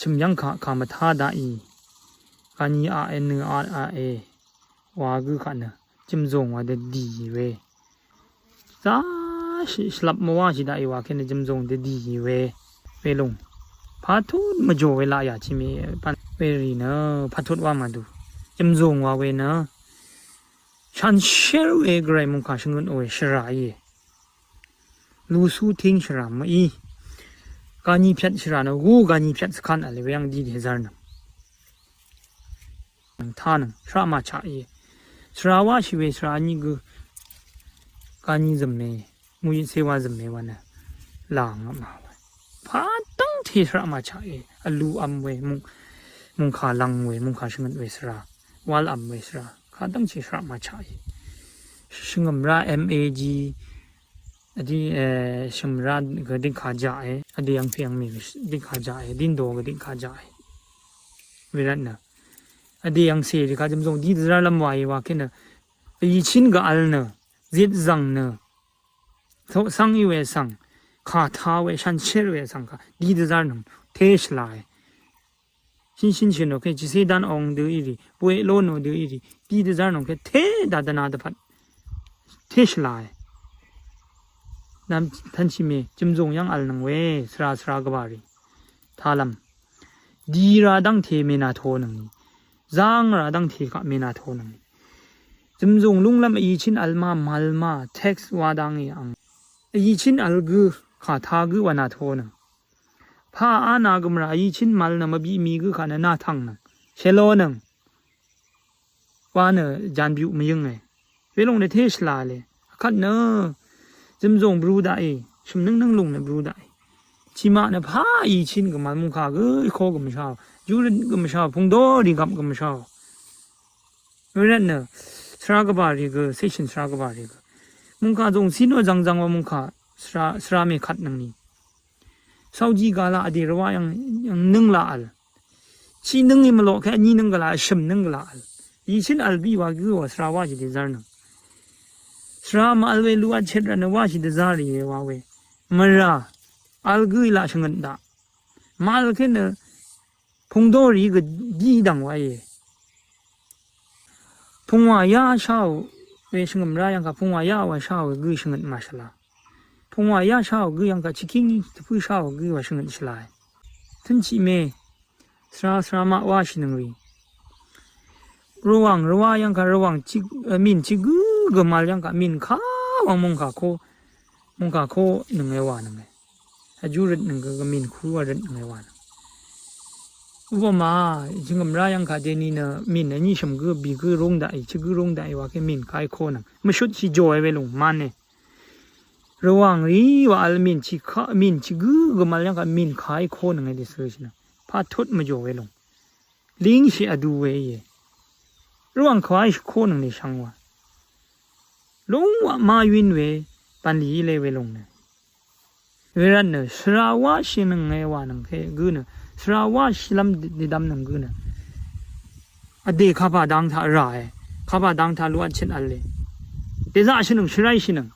ชิมยังขามาท่าได้การนี้RNRA ว่ากูขันนะจิมจงว่าเดดีเว้จ้าสลับมาว่าสิได้ว่าแค่จิมจงเดดีเว้ลงพาทุดมาโจเวลาอยากชิมีปันเวรีเนอะพาทุดว่ามาดูจิมจงว่าเวเนอะฉันเชื่อเอกไรมุงขาชงเงินโอ้ยชรายลูสู้ทิ้งชรามาการนี้พิจารณากูการนี้พิจารณาอะไรเรื่องดีเดซาร์นท่านชรามาชาชราว่าชีวิตชรานี้กูการนี้จำเนมุยเสวาจำเนวันน่ะหลังมาพาตั้งที่ชรามาชาอลูอัมเวมุงขาลังเวมุงขาชงเงินเวสราวาลอัมเวสราข้าตั้งที่ชรามาชาชงมรา MAGอดีชมราก็ดิ้งขาจ่ายอดียังเพียงมีดิ้งขาจ่ายดิ้งโดก็ดิ้งขาจ่ายเวลาน่ะอดียังเสียที่ขาจำทรงดีดราลำไว้ว่าแค่น่ะอีชินก็อัลน่ะจิตจังน่ะทุกสังอยู่เวสังขาท้าเวชันเชื่อเวสังค่ะดีดราหนึ่งเทสไลชินชินโอเคจิเสดันองดูอีรีป่วยโลนดูอีรีดีดราหนึ่งแค่เทดานาดพัดเทสไลน้ำทันชิเมจิมจงยังอัลนังเวสระกบารีทาลัมดีราดังเทเมนาโทนังนี้จางราดังเทกะเมนาโทนังนี้จิมจงลุงลำอีชินอัลมามัลมาเท็กซ์วาดังยังอีชินอัลกุขาทากุวานาโทนังพาอานากมราอีชินมัลนามาบีมีกุขานาทังนังเชโลนังวานจานบิวไม่ยังไงเวลงในเทสลาเลยขัดเนอจิมจงบรูได้ชมนั่งลงในบรูได้ชิมาเนี่ยพาอีชินกับมันมุงขาก็โคกับไม่ชอบยูรินก็ไม่ชอบพงโดดีกับก็ไม่ชอบเวลาเนี่ยสระกบารีก็เซชันสระกบารีก็มุงขาจงสิโนจังว่ามุงขาสระไม่ขัดนั่งนี่สาวจีกาลาอดีตว่ายังนึ่งละอัลชีนึ่งนี่มาโลแค่นี้นึ่งกะลาชมนึ่งกะลาอัลอีชินอัลบีว่าก็ว่าสระว่าจะดีจาร์นึงสระมาอัลเวลูอัดเชิดระนว่าชิดซารีว่าเวมราอัลกุยลาชงันดามาอัลเคนพงโดรีก็ดีดังว่าพงว่ายาชาวเวชงมรายังกับพงว่ายาว่าชาวกุยชงันมาชลาพงว่ายาชาวกุยยังกับชิคิงที่ผู้ชาวกุยว่าชงันชลายทันชิเมสระมาว่าชินังรีระวังยังกับระวังชิมินชิกุก็มายังกับมินข้าวมุงขาโคหนึ่งไงวานังไงอายุรัดหนึ่งก็มินคู่รัดหนึ่งไงวานอุปมาจึงกำไรยังขาเดนี่นะมินอันนี้ชมก็บีก็รงได้ชิก็รงได้ว่าแค่มินขายโคนังไม่ชุดชิโจยไปลงมันเนี่ยระวังรีว่าอัลมินชิก็มายังกับมินขายโคนังไงเดสเลยนะพาทุดมาโจยลงลิงชิอดูเวยระวังขายโคนังในช่างว่าลงว่ามาวินเวปันลีเลเวลงเนี่ยเวลาเนี่ยสระว่าชินังไงวานังแค่กูเนี่ยสระว่าชิลำดิดำนังกูเนี่ยอดีข้าพาดังท่าไรข้าพาดังท่าล้วนเช่นอะไรแต่จะชินังชไรชินัง